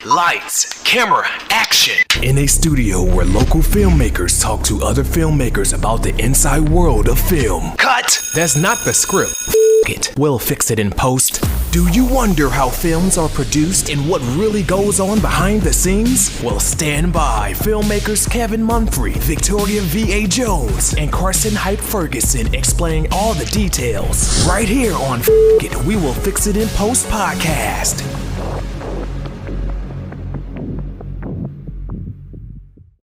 Lights, camera, action. In a studio where local filmmakers talk to other filmmakers about the inside world of film. Cut! That's not the script. It. We'll fix it in post. Do you wonder how films are produced and what really goes on behind the scenes? Well, stand by. Filmmakers Kevin Mumphrey, Victoria V.A. Jones, and Carson Hype Ferguson explain all the details. Right here on It, We Will Fix It in Post podcast.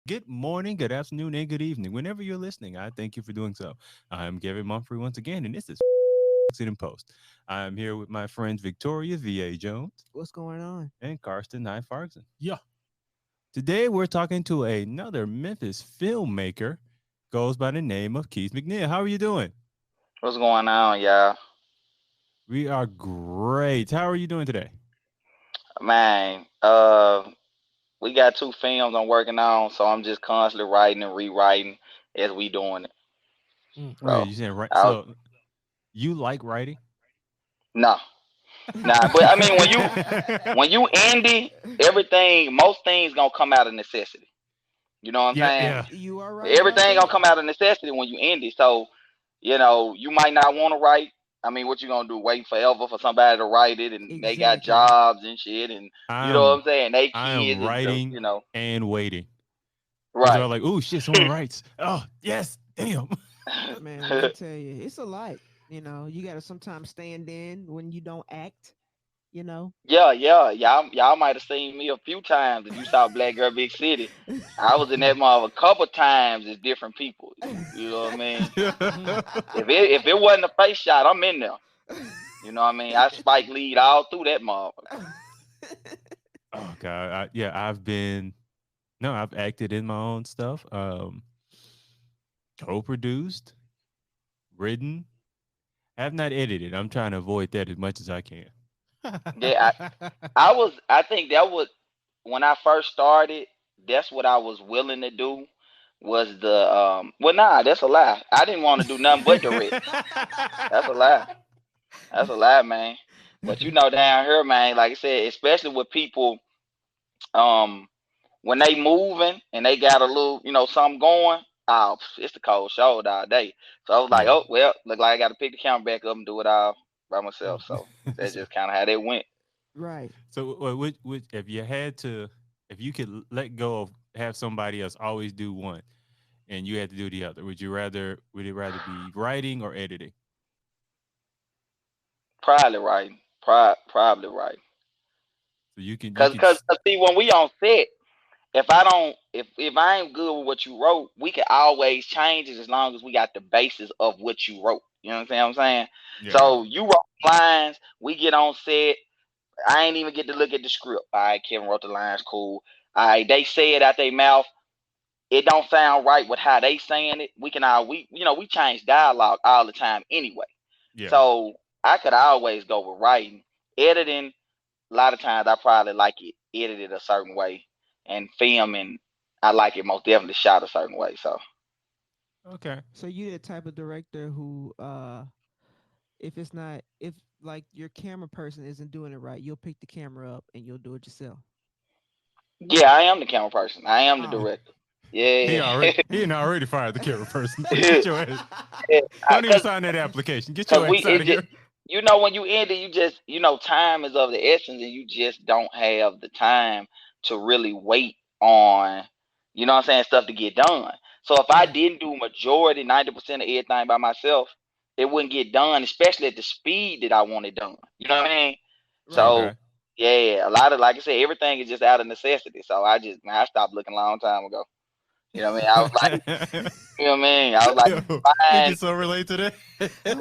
Good morning, good afternoon, and good evening. Whenever you're listening, I thank you for doing so. I'm Kevin Mumphrey once again, and this is Fix It in Post. I'm here with my friends Victoria V.A. Jones. What's going on? And Carson Hype Ferguson. Yeah. Today, we're talking to another Memphis filmmaker, goes by the name of Keith Macneal. How are you doing? What's going on, y'all? We are great. How are you doing today? Man, we got 2 films I'm working on, so I'm just constantly writing and rewriting as we doing it. Wait, you saying right? So you like writing? No, but I mean, when you indie, most things gonna come out of necessity. You know what I'm saying? Yeah. You are right. Everything gonna come out of necessity when you indie. So, you might not want to write. I mean, what you gonna do? Wait forever for somebody to write it, and They got jobs and shit, and you know what I'm saying? They kids, I'm writing, and waiting. Right? They're like, "Ooh, shit, someone writes." Oh, yes, damn. Man, I tell you, it's a lot. You gotta sometimes stand in when you don't act. Yeah. Y'all might have seen me a few times if you saw Black Girl Big City. I was in that mall a couple times as different people. You know what I mean? If it wasn't a face shot, I'm in there. You know what I mean? I spike lead all through that mall. Oh God, I've acted in my own stuff. Co-produced, written. I have not edited. I'm trying to avoid that as much as I can. Yeah, I think that was when I first started. That's what I was willing to do. Was the that's a lie. I didn't want to do nothing but direct. That's a lie. That's a lie, man. But down here, man, like I said, especially with people, when they moving and they got a little, something going. Oh, it's the cold shoulder all day. So I was like, oh well, look like I got to pick the camera back up and do it all by myself. So that's just kind of how that went. Right. So, if you could let go of have somebody else always do one, and you had to do the other, would it rather be writing or editing? Probably writing. Probably writing. So you can because see, when we on set, if I ain't good with what you wrote, we can always change it as long as we got the basis of what you wrote. You know what I'm saying? Yeah. So you wrote lines, we get on set. I ain't even get to look at the script. All right, Kevin wrote the lines, cool. All right, they say it out their mouth. It don't sound right with how they saying it. We change dialogue all the time anyway. Yeah. So I could always go with writing. Editing, a lot of times I probably like it edited a certain way, and filming, I like it most definitely shot a certain way. So. Okay. So you're the type of director who, if like your camera person isn't doing it right, you'll pick the camera up and you'll do it yourself. Yeah, I am the camera person. I am the director. Yeah. He already fired the camera person. Get your ass. Don't even sign that application. Get your ass out of here. When you end it, you just, time is of the essence, and you just don't have the time to really wait on, stuff to get done. So if I didn't do majority, 90% of everything by myself, it wouldn't get done, especially at the speed that I want it done. You know what I mean? Right. So, yeah, a lot of, like I said, everything is just out of necessity. So I stopped looking a long time ago. You know what I mean? I was like, you know what I mean? I was like, fine. You can so relate to that. Oh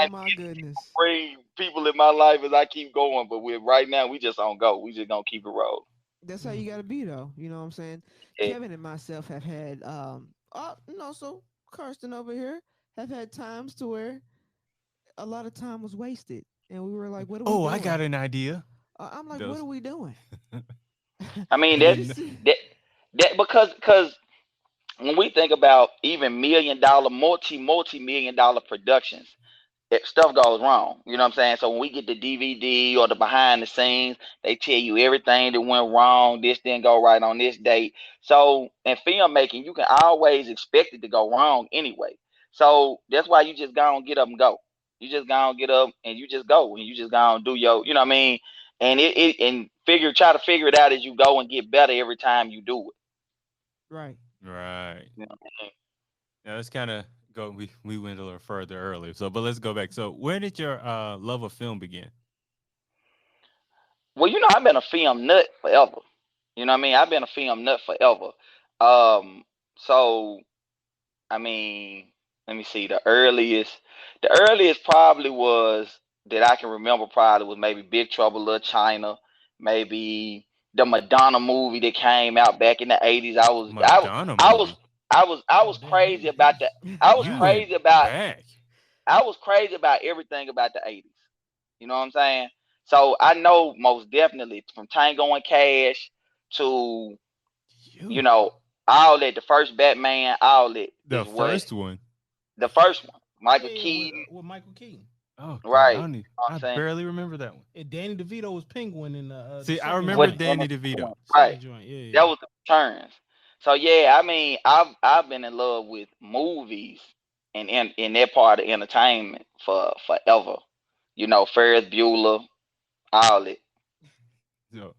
my goodness. Bring people in my life as I keep going, but right now we just on go. We just gonna keep it rolling. That's how you gotta be, though. You know what I'm saying? Yeah. Kevin and myself have had, so Karsten over here have had times to where a lot of time was wasted, and we were like, "What are we doing?" I got an idea. I'm like, "What are we doing?" I mean, that because when we think about even multi-million dollar productions, stuff goes wrong. You know what I'm saying? So when we get the DVD or the behind the scenes, they tell you everything that went wrong. This didn't go right on this date. So in filmmaking, you can always expect it to go wrong anyway. So that's why you just go and get up and go. You just go and get up and you just go and you just go and do your, you know what I mean? And try to figure it out as you go and get better every time you do it. Right. Right. You know what I mean? Now let's kind of go. We went a little further earlier. So, but let's go back. So, where did your love of film begin? Well, I've been a film nut forever. You know what I mean? I've been a film nut forever. So I mean, let me see. The earliest probably was that I can remember probably was maybe Big Trouble Little China, maybe the Madonna movie that came out back in the 80s. Madonna I was movie. I was damn, crazy about that. I was You wow. went crazy about back. I was crazy about everything about the 80s. You know what I'm saying? So I know most definitely from Tango and Cash to, you You. know, all that, the first Batman, all that The is what first one. the first one. Michael Yeah, Keaton, with Michael Keaton. Oh God, right. You know what I I'm saying? barely remember that one. And Danny DeVito was Penguin in the See, I second remember With joint. Danny Danny DeVito. DeVito, right. Second joint, yeah, That yeah. was the returns. So yeah, I mean, I've been in love with movies and in that part of entertainment for forever. Ferris Bueller, all it. So,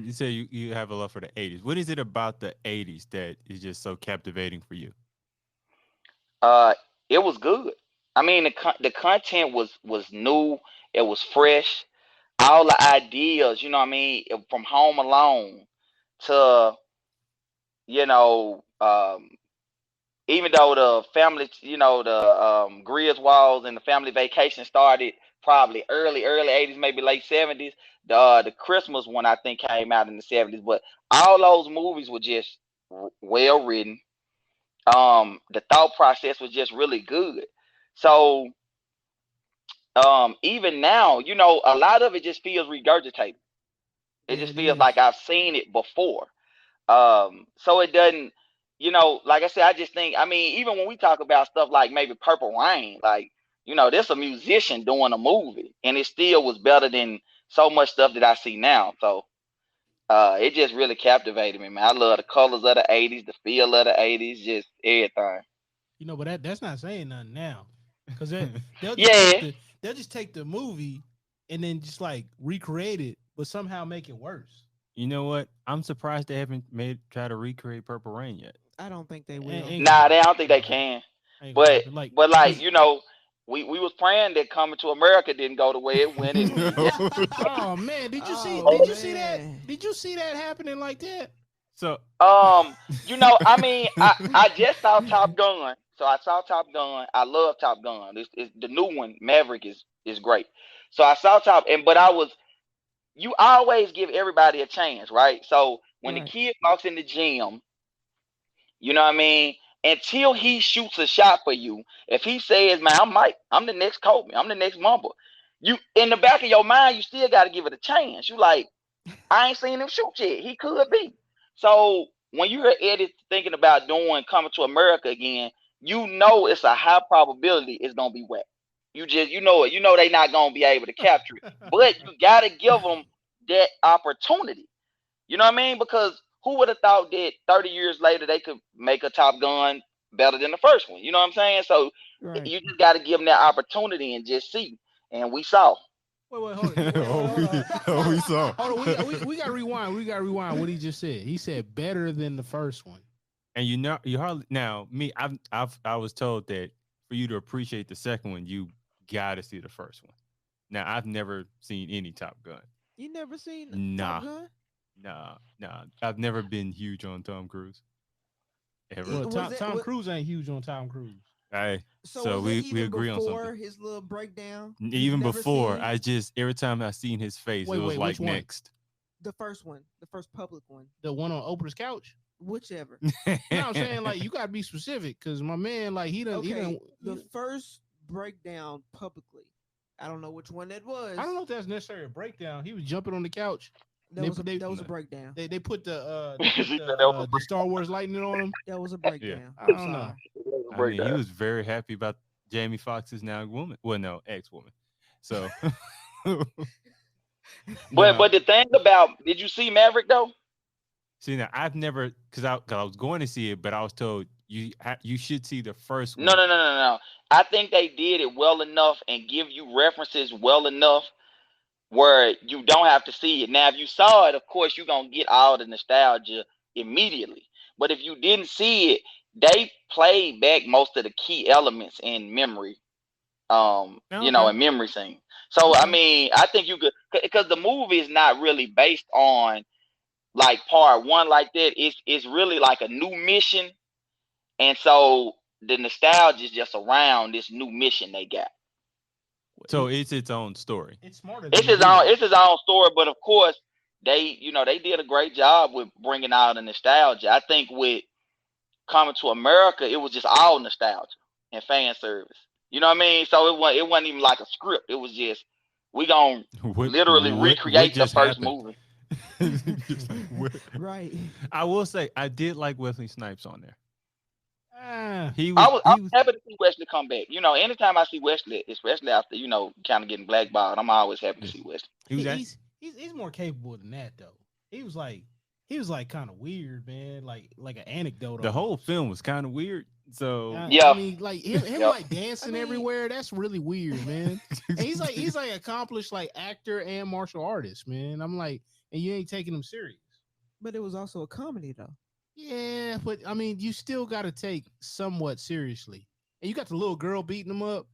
you say you have a love for the '80s. What is it about the '80s that is just so captivating for you? Uh, it was good. I mean, the content was new. It was fresh. All the ideas, you know what I mean, from Home Alone to you know, even though the family, the Griswolds and the Family Vacation started probably early '80s, maybe late '70s. The Christmas one I think came out in the '70s, but all those movies were just well written. The thought process was just really good. So even now, a lot of it just feels regurgitated. It Yeah, just it feels like is. I've seen it before. So it doesn't, like I said, I just think, I mean, even when we talk about stuff like maybe Purple Rain, like, there's a musician doing a movie and it still was better than so much stuff that I see now. So it just really captivated me, man. I love the colors of the '80s, the feel of the '80s, just everything. But that's not saying nothing now, because they'll just take Yeah. the movie and then just like recreate it, but somehow make it worse. You know what? I'm surprised they haven't try to recreate Purple Rain yet. I don't think they will. Ain't gonna Nah, happen. I don't think Ain't they gonna happen. can. Ain't gonna But happen. Like, but like, cause we was praying that Coming to America didn't go the way it went, and oh man, did you see? Oh Did you see that? man. Did you see that happening like that? So, I mean, I just saw Top Gun, so I saw Top Gun. I love Top Gun. It's the new one, Maverick is great. So I saw but you always give everybody a chance, right? So when the Right. kid walks in the gym, you know what I mean? Until he shoots a shot for you, if he says, "Man, I'm Mike. I'm the next Kobe. I'm the next Mamba," you in the back of your mind, you still got to give it a chance. You like, I ain't seen him shoot yet. He could be. So when you hear Eddie thinking about doing Coming to America again, it's a high probability it's gonna be whack. You know it. You know they not gonna be able to capture it, but you gotta give them that opportunity. You know what I mean? Because who would have thought that 30 years later they could make a Top Gun better than the first one? You know what I'm saying? So Right. you just got to give them that opportunity and just see. And we saw. Wait, hold it. we saw. Hold on. We gotta rewind. We gotta rewind what he just said. He said better than the first one. And you hardly now me. I was told that for you to appreciate the second one, you got to see the first one. Now I've never seen any Top Gun. You never seen Nah. Top Gun? Nah. I've never been huge on Tom Cruise. Ever. Well, Was Tom it- Cruise ain't huge on Tom Cruise. Hey, So, so was we it even agree on before something. his little breakdown? Even You've never before, seen I just every time I seen his face, Wait, it was wait, like which one? next. the first one, the first public one, The one on Oprah's couch. whichever. No, I'm saying like you gotta be specific because my man like he done. Okay, the first breakdown publicly. I don't know which one that was. I don't know if that's necessarily a breakdown. He was jumping on the couch. That was a breakdown. They put He said that was the Star Wars lightning on him. That was a breakdown. I I'm don't know. sorry. I mean, he was very happy about Jamie Foxx's now woman. Well, no, ex-woman. So But now, the thing about, did you see Maverick though? see now, I've never cause I was going to see it, but I was told you should see the first No, one. no, no, no, no. I think they did it well enough and give you references well enough where you don't have to see it. Now, if you saw it, of course, you're gonna get all the nostalgia immediately. But if you didn't see it, they played back most of the key elements in memory. Okay. In memory scene. So I mean, I think you could, because the movie is not really based on like part one like that. It's really like a new mission, and so the nostalgia is just around this new mission they got. So it's its own story. It's smarter It's than to his do own. that. It's his own story, but of course, they did a great job with bringing out the nostalgia. I think with Coming to America, it was just all nostalgia and fan service. You know what I mean? So it wasn't even like a script. It was just, we gonna literally What recreate the just first happened? movie. Just like, what? Right. I will say I did like Wesley Snipes on there. He I He was was happy to see Wesley come back. Anytime I see Wesley, especially after kind of getting blackballed, I'm always happy to yeah, see Wesley. he was he's more capable than that though. He was like kind of weird, man. Like an anecdote. the whole almost. film was kind of weird. So Yeah. I mean, like him Yep. like dancing everywhere. That's really weird, man. And he's like accomplished like actor and martial artist, man. I'm like, and you ain't taking him serious. But it was also a comedy though. Yeah, but I mean, you still got to take somewhat seriously. And you got the little girl beating him up.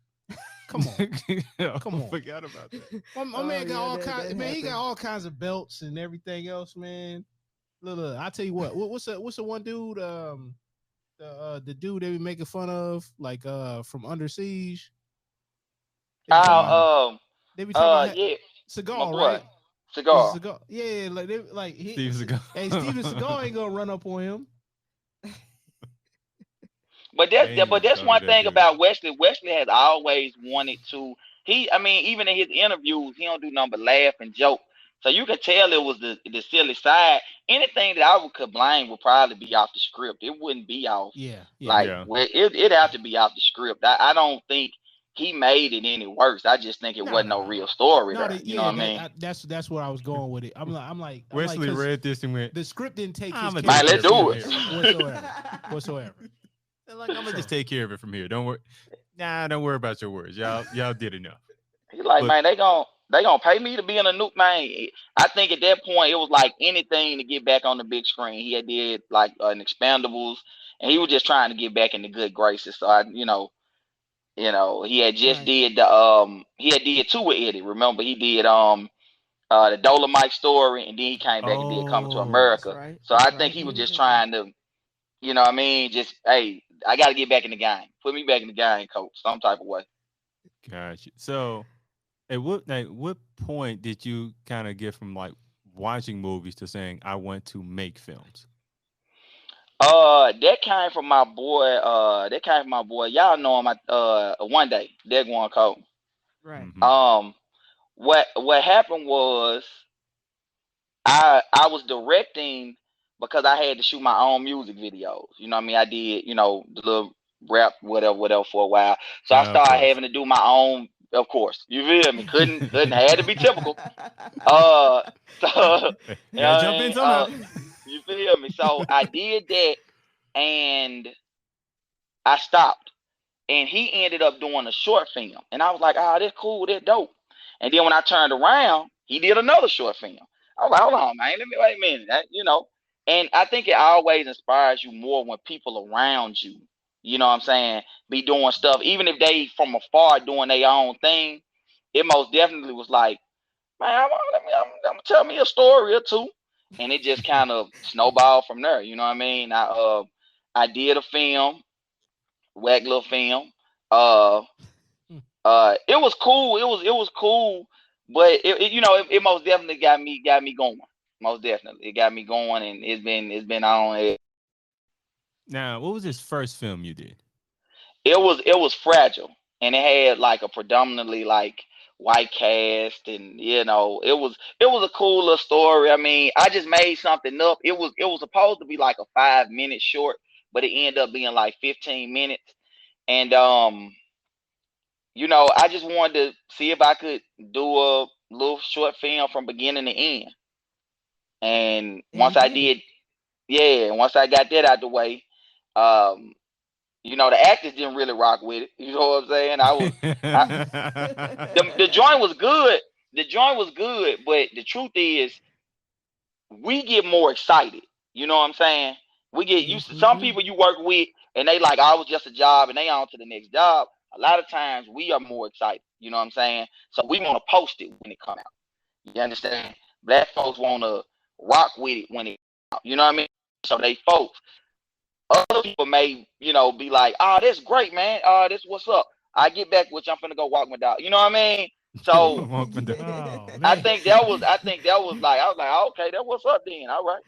Come on. Come on. Forgot about that. My Oh, man got yeah, all that kinds. Man, he got happened. all kinds of belts and everything else, man. Look, I tell you what's the one dude? The dude they be making fun of, like from Under Siege. They be talking about. Oh, They be talking about yeah, my Seagal, boy, right? Cigar. Seagal. Yeah, like Steve Seagal. Hey, Steven Seagal ain't gonna run up on him. But They ain't that's thought of one that thing good. about Wesley. Wesley has always wanted to. I mean, even in his interviews, he don't do nothing but laugh and joke. So you can tell it was the silly side. Anything that I could blame would probably be off the script. It wouldn't be off Yeah. like Yeah. it'd have to be off the script. I don't think he made it any worse. I just think it No, wasn't no, no no, real no. story No, there. they, You know yeah, what I mean? that's where I was going with it. I'm like, Wesley 'cause read this and went, the script didn't take his I'ma Man, character let's do it. seriously whatsoever. like, I'm gonna just take care of it from here. Don't worry. Nah, don't worry about your words. Y'all did enough. He's like, But- man, they gonna pay me to be in a nuke, man. I think at that point it was like anything to get back on the big screen. He had did like an Expendables, and he was just trying to get back in the good graces. So he had just Right. did he had did two with Eddie. Remember, he did the Dolomite story, and then he came back and did Coming to Oh, That's America. right. So That's I right. think he He was was just in there. trying to, what I mean, just hey, I got to get back in the game. Put me back in the game, coach, some type of way. gotcha. So, at what point did you kind of get from like watching movies to saying I want to make films? That came from my boy. That came from my boy. Y'all know him. One day, they're going cold. Right. Mhm. What happened was I was directing because I had to shoot my own music videos. You know what I mean? I did, the little rap, whatever for a while. So I Of started course. having to do my own, of course. You feel me? Couldn't had to be typical. So Gotta jump in somehow. you feel me? So I did that and I stopped. And he ended up doing a short film. And I was like, oh, that's cool, that's dope. And then when I turned around, he did another short film. I was like, hold on, man, let me wait a minute. And I think it always inspires you more when people around you, you know what I'm saying, be doing stuff, even if they from afar doing their own thing. It most definitely was like, man, I'm gonna tell me a story or two. And it just kind of snowballed from there. You know what I mean? I did a film, regular film. Uh it was cool. It was cool, but it most definitely got me going. Most definitely, it got me going, and it's been on. Now, what was this first film you did? It was fragile, and it had like a predominantly like white cast, and it was a cool little story. I mean, I just made something up. It was supposed to be like a 5 minute short, but it ended up being like 15 minutes, and I just wanted to see if I could do a little short film from beginning to end. And And you once I did it. did, yeah, once I got that out the way, um, the actors didn't really rock with it. You know what I'm saying? I the joint was good. The joint was good, but the truth is, we get more excited. You know what I'm saying? We get used Yes, to we some do. people you work with, and they like, oh, it was just a job, and they on to the next job. A lot of times, we are more excited. You know what I'm saying? So we want to post it when it come out. You understand? Black folks want to rock with it when it come out. You know what I mean? So they folks. Other people may, be like, oh, that's great, man. This what's up. I get back, which I'm finna go walk my dog. You know what I mean? So Walk me down. Oh I man. think that was, like, I was like, oh, okay, that what's up then. All right.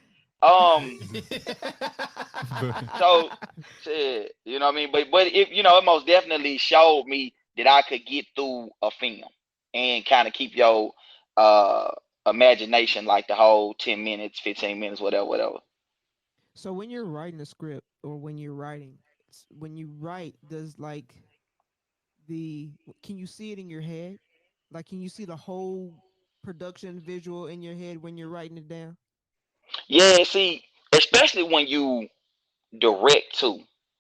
So shit, you know what I mean? But it most definitely showed me that I could get through a film and kind of keep your uh imagination like the whole 10 minutes, 15 minutes, whatever, whatever. So when you're writing a script or when you're writing, when you write, does like the can you see it in your head? Like, can you see the whole production visual in your head when you're writing it down? Yeah, see, especially when you direct too.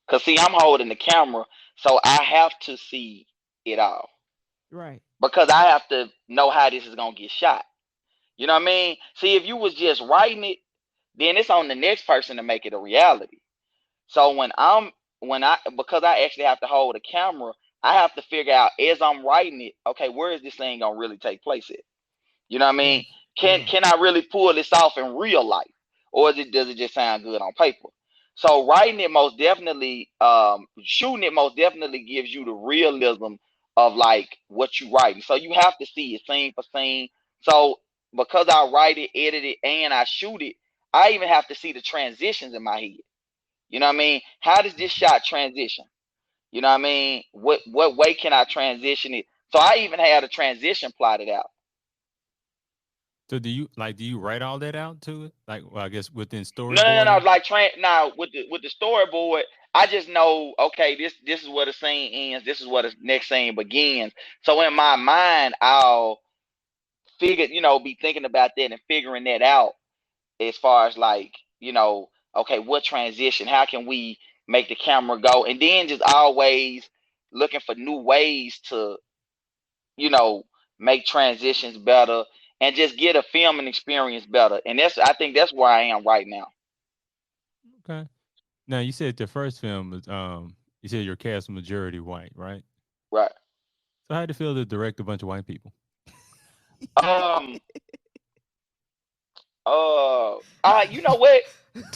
Cause see, I'm holding the camera, so I have to see it all. Right. Because I have to know how this is gonna get shot. You know what I mean? See, if you was just writing it, then it's on the next person to make it a reality. So when I because I actually have to hold a camera, I have to figure out as I'm writing it, okay, where is this thing gonna really take place at? You know what I mean? Yes. Can Yeah. can I really pull this off in real life, or does it just sound good on paper? So writing it most definitely, shooting it most definitely gives you the realism of like what you writing. So you have to see it scene for scene. So because I write it, edit it, and I shoot it, I even have to see the transitions in my head. You know what I mean? How does this shot transition? You know what I mean? What way can I transition it? So I even had a transition plotted out. So do you write all that out to it? Like, well, I guess within No, no, no, no. storyboarding. Like now with the storyboard, I just know, okay, this is where the scene ends. This is where the next scene begins. So in my mind, I'll be thinking about that and figuring that out as far as like, okay, what transition? How can we make the camera go? And then just always looking for new ways to, you know, make transitions better and just get a filming experience better. And I think that's where I am right now. Okay. Now you said the first film was you said your cast was majority white, right? Right. So how did it feel to direct a bunch of white people? Um. You know what?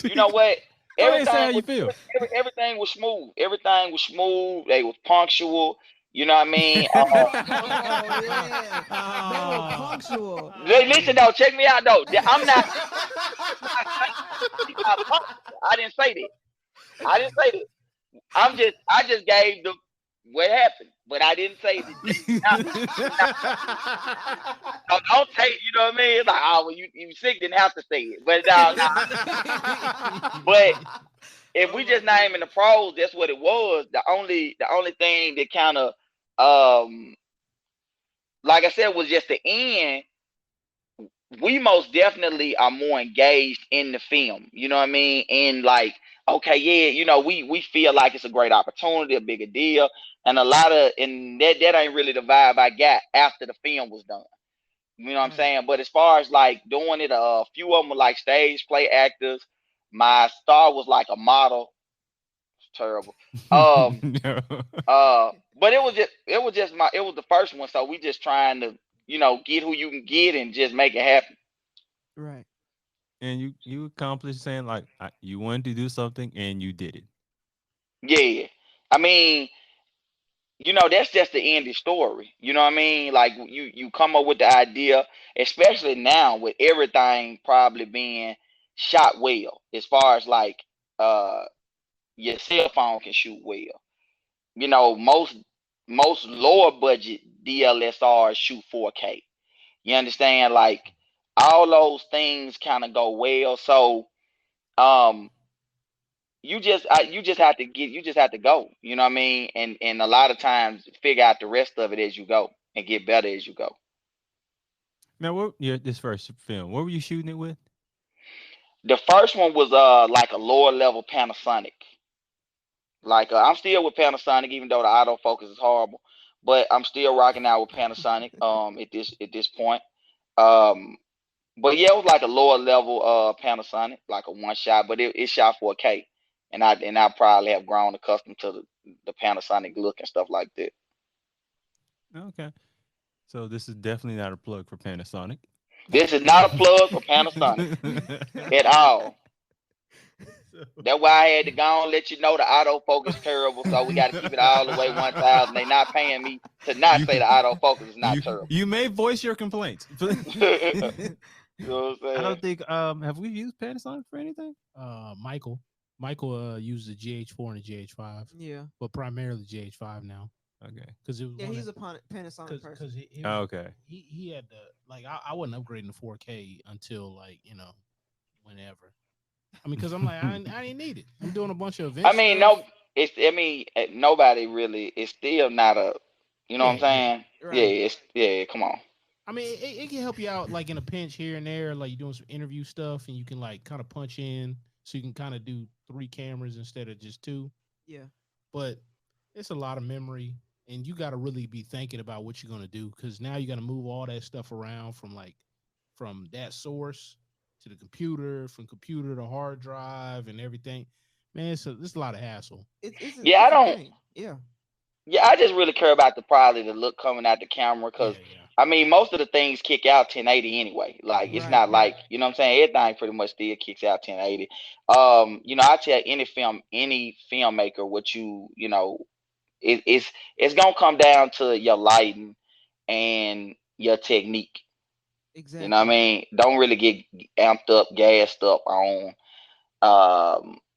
You know what? Go ahead and say how Everything you was feel. everything was smooth. Everything was smooth. They was punctual. You know what I mean? Oh yeah. They were Oh. punctual. Listen though, check me out though. I'm not punctual. I didn't say that. I didn't say that. I just gave the what happened, but I didn't say that. Now, don't take. You know what I mean? It's like, oh, well, you sick, didn't have to say it, but no, no. But if Oh we my just naming the goodness. pros, that's what it was. The only thing that kind of um like I said was just the end. We most definitely are more engaged in the film. You know what I mean? And like, okay, yeah, we feel like it's a great opportunity, a bigger deal, and that ain't really the vibe I got after the film was done. You know what I'm Right. saying? But as far as like doing it, a few of them were like stage play actors. My star was like a model. It's terrible. Um, No. but it was the first one, so we just trying to get who you can get and just make it happen. Right. And you accomplished saying like you wanted to do something and you did it. Yeah, I mean, that's just the end of the story. You know what I mean? Like you come up with the idea, especially now with everything probably being shot well, as far as like uh your cell phone can shoot well. Most lower budget DLSRs shoot 4K. You understand? Like all those things kind of go well. So um you just have to get, you just have to go. You know what I mean? And a lot of times figure out the rest of it as you go and get better as you go. Now, what? Yeah, this first film. What were you shooting it with? The first one was like a lower level Panasonic. Like I'm still with Panasonic, even though the autofocus is horrible, but I'm still rocking out with Panasonic. At this point, um, but yeah, it was like a lower level Panasonic, like a one shot, but it shot 4K, and I probably have grown accustomed to the Panasonic look and stuff like that. Okay, so this is definitely not a plug for Panasonic. This is not a plug for Panasonic at all. That's why I had to go and let you know the autofocus terrible. So we got to keep it all the way 1,000. They not paying me to not you say the autofocus is not you terrible. you may voice your complaints. You know what I'm saying? I don't think have we used Panasonic for anything? Michael used the GH4 and the GH5. Yeah. But primarily GH5 now. Okay. Because it was he's a Panasonic person. Because okay. He had the like I wasn't upgrading to 4K until like whenever. I mean, because I'm like I didn't need it. I'm doing a bunch of events. I mean, nobody really. It's still not a. You know what I'm saying? Yeah, right. Yeah. Come on. I mean, it can help you out like in a pinch here and there, like you're doing some interview stuff, and you can like kind of punch in, so you can kind of do 3 cameras instead of just 2. Yeah. But it's a lot of memory, and you got to really be thinking about what you're gonna do, because now you got to move all that stuff around from that source to the computer, from computer to hard drive and everything. Man, it's a lot of hassle. I don't. Thing. Yeah. Yeah, I just really care about the look coming out the camera, because I mean, most of the things kick out 1080 anyway. Like it's not like, you know what I'm saying, everything pretty much still kicks out 1080. I tell any filmmaker what it's gonna come down to your lighting and your technique. Exactly. You know what I mean? Don't really get amped up, gassed up on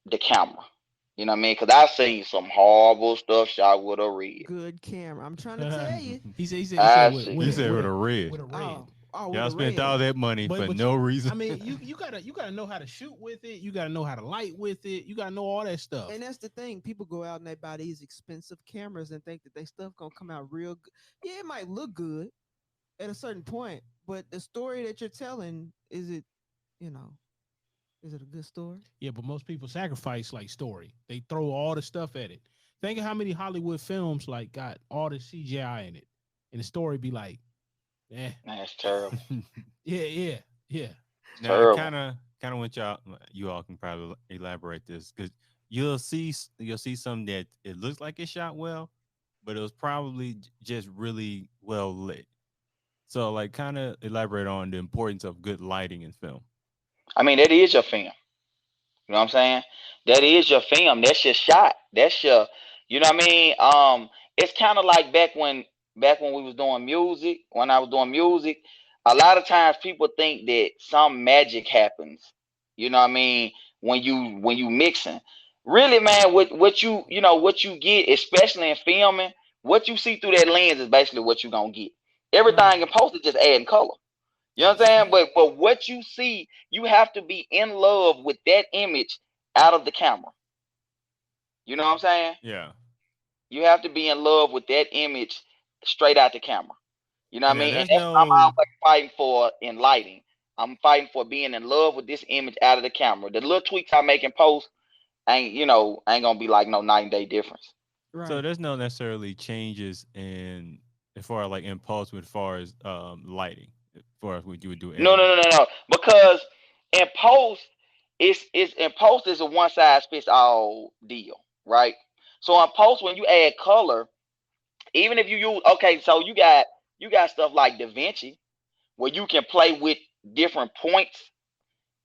the camera. You know what I mean? Because I've seen some horrible stuff shot with a red. Good camera. I'm trying to tell you. He said with a red. With a red. Y'all spent all that money for no reason. I mean, you gotta know how to shoot with it. You gotta know how to light with it. You gotta know all that stuff. And that's the thing. People go out and they buy these expensive cameras and think that their stuff gonna come out real good. Yeah, it might look good at a certain point, but the story that you're telling, is it a good story? Yeah, but most people sacrifice like story. They throw all the stuff at it. Think of how many Hollywood films like got all the CGI in it, and the story be like, that's terrible. yeah. Now, I kind of want you all can probably elaborate this, because you'll see something that it looks like it shot well, but it was probably just really well lit. So, like, kind of elaborate on the importance of good lighting in film. I mean, that is your film. You know what I'm saying? That is your film. That's your shot. That's your, you know what I mean? It's kind of like back when we was doing music, when I was doing music, a lot of times people think that some magic happens. You know what I mean? When you mixing. Really, man, what you get, especially in filming, what you see through that lens is basically what you gonna get. Everything in post is just adding color. You know what I'm saying? But what you see, you have to be in love with that image out of the camera. You know what I'm saying? Yeah. You have to be in love with that image straight out the camera. You know what I mean? And that's what I'm always fighting for in lighting. I'm fighting for being in love with this image out of the camera. The little tweaks I make in post ain't gonna be like no 9-day difference. Right. So there's no necessarily changes in as far as like in post as far as lighting. As far as what you would do. No. Because in post, is a one size fits all deal, right? So in post, when you add color, even if you use so you got stuff like DaVinci where you can play with different points.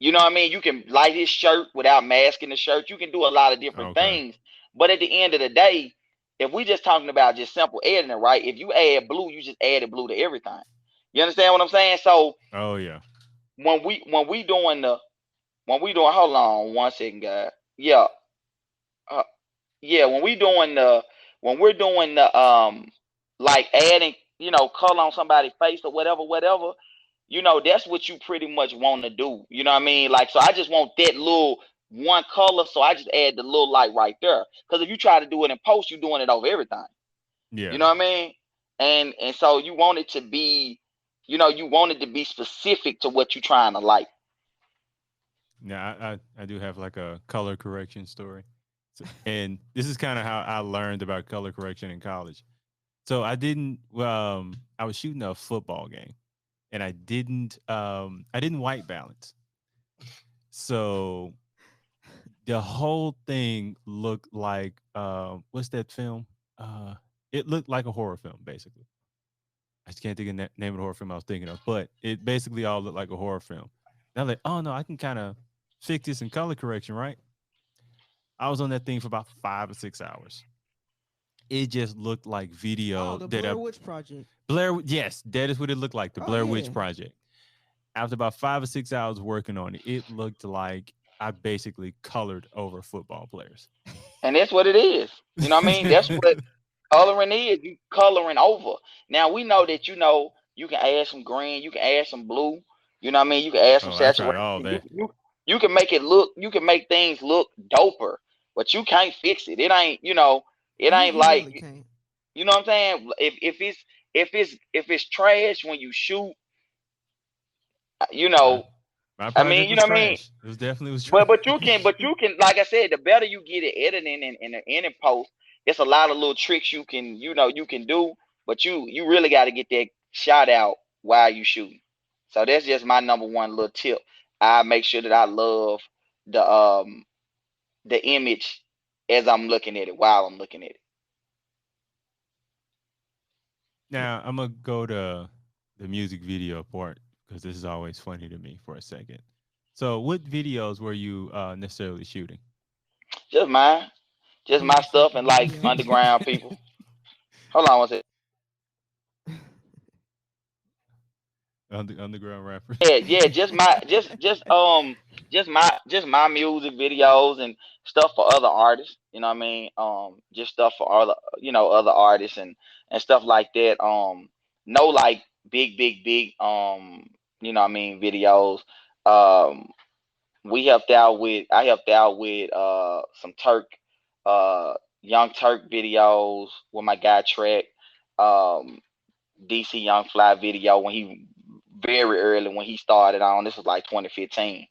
You know what I mean? You can light his shirt without masking the shirt. You can do a lot of different things. But at the end of the day, if we just talking about just simple editing, right? If you add blue, you just added blue to everything. You understand what I'm saying? So when we doing hold on one second, guys. Yeah. When we're doing the like adding, color on somebody's face or whatever, that's what you pretty much want to do. You know what I mean? Like, so I just want that little one color, so I just add the little light right there. Because if you try to do it in post, you're doing it over everything. Yeah. You know what I mean? And so you want it to be, you want it to be specific to what you're trying to like. Now, I do have like a color correction story. And this is kind of how I learned about color correction in college. So I didn't, I was shooting a football game and I didn't white balance. So the whole thing looked like, what's that film? It looked like a horror film, basically. I just can't think of the name of the horror film I was thinking of, but it basically all looked like a horror film. And I'm like, oh no, I can kind of fix this in color correction, right? I was on that thing for about 5 or 6 hours. It just looked like video. The Blair Witch Project. Yes, that is what it looked like. The Blair Witch Project. After about 5 or 6 hours working on it, it looked like I basically colored over football players. And that's what it is. You know what I mean? That's what coloring is. You coloring over. Now we know that you can add some green, you can add some blue. You know what I mean? You can add some saturation. All that. You can make it look. You can make things look doper, but you can't fix it. It ain't. It ain't like. Really can't. You know what I'm saying? If it's trash when you shoot, My I mean, was trash. It was definitely trash. But you can, like I said, the better you get at editing and in post, it's a lot of little tricks you can do, but you really got to get that shot out while you shooting. So that's just my number one little tip. I make sure that I love the image as I'm looking at it while I'm looking at it. Now I'm gonna go to the music video part because this is always funny to me for a second. So, what videos were you necessarily shooting? Just mine, just my stuff, and like underground people. Hold on one second. Underground rapper. Yeah, just my music videos and stuff for other artists. You know what I mean? Just stuff for other artists and stuff like that. No like big you know what I mean, videos. Um, I helped out with some Young Turk videos with my guy Trek. Um, DC Young Fly video when he very early when he started on. This was like 2015.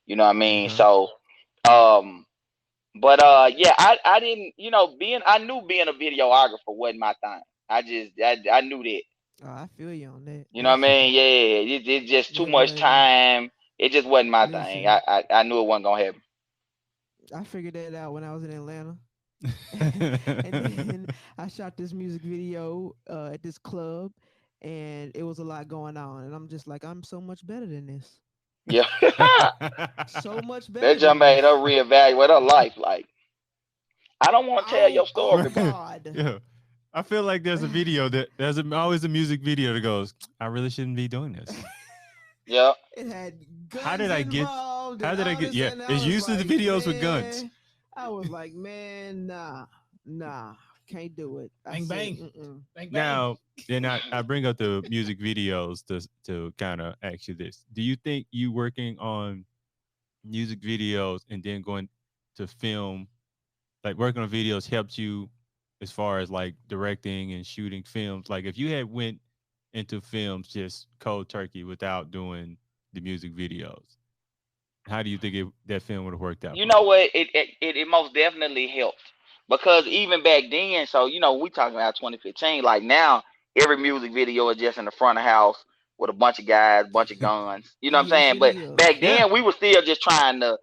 You know what I mean? So but yeah, I didn't, I knew being a videographer wasn't my thing. I knew that. Oh, I feel you on that. You know what I mean? Yeah, it's just too much time. It just wasn't my thing. I knew it wasn't gonna happen. I figured that out when I was in Atlanta. And then I shot this music video at this club, and it was a lot going on. And I'm just like, I'm so much better than this. Yeah. So much better. That just made her reevaluate her life. Like, I don't want to tell your story. Oh God. Yeah. I feel like there's a video there's always a music video that goes, I really shouldn't be doing this. Yeah. It had guns How did I get? Yeah, it's used to the videos with guns. I was like, man, nah, can't do it. Bang, bang. Bang, bang. Now, then I bring up the music videos to kind of ask you this. Do you think you working on music videos and then going to film, like working on videos helped you as far as like directing and shooting films? Like if you had went into films just cold turkey without doing the music videos, how do you think that film would have worked out? You know what? It most definitely helped because even back then, so we talking about 2015. Like now, every music video is just in the front of house with a bunch of guys, bunch of guns. You know what I'm saying? But back then, we were still trying to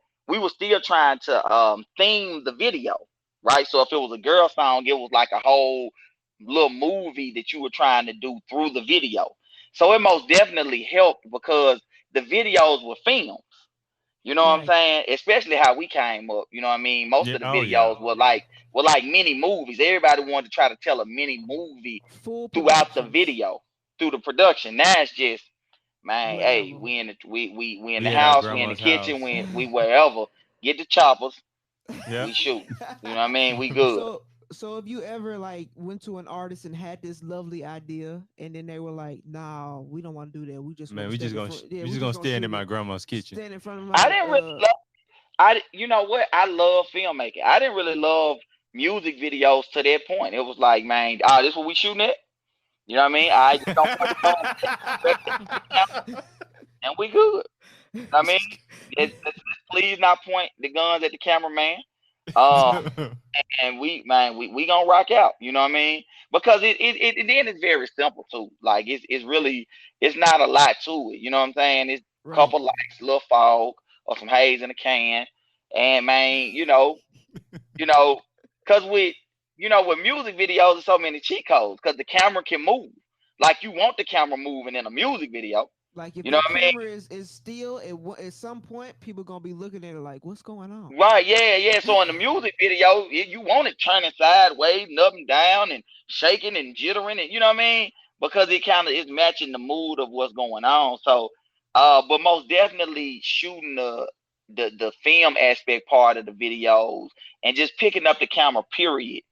theme the video, right? So if it was a girl song, it was like a whole little movie that you were trying to do through the video. So it most definitely helped because the videos were films. You know what I'm saying? Especially how we came up. You know what I mean? Most of the videos were like mini movies. Everybody wanted to try to tell a mini movie throughout the video, through the production. Now it's just, man, hey, we in the house, we in the kitchen, we wherever. Get the choppers. We shoot. You know what I mean? We good. So if you ever like went to an artist and had this lovely idea and then they were like, "No, we don't want to do that. We just gonna stand in my grandma's kitchen." Stand in front of my, I didn't really You know what? I love filmmaking. I didn't really love music videos to that point. It was like, man, this what we shooting at? You know what I mean? I just don't want to and we good. I mean, let's please not point the guns at the cameraman. Um, and we gonna rock out. You know what I mean? Because then it's very simple too. Like it's really it's not a lot to it. You know what I'm saying? It's a Right. couple lights, little fog, or some haze in a can, and man, you know, cause with music videos, there's so many cheat codes. Cause the camera can move, like you want the camera moving in a music video. Like if You know that what I mean? camera is still at some point, people gonna be looking at it like, what's going on? Right, yeah. So in the music video, you want it turning sideways, and up and down, and shaking and jittering, and you know what I mean? Because it kind of is matching the mood of what's going on. So, but most definitely shooting the film aspect part of the videos and just picking up the camera, period.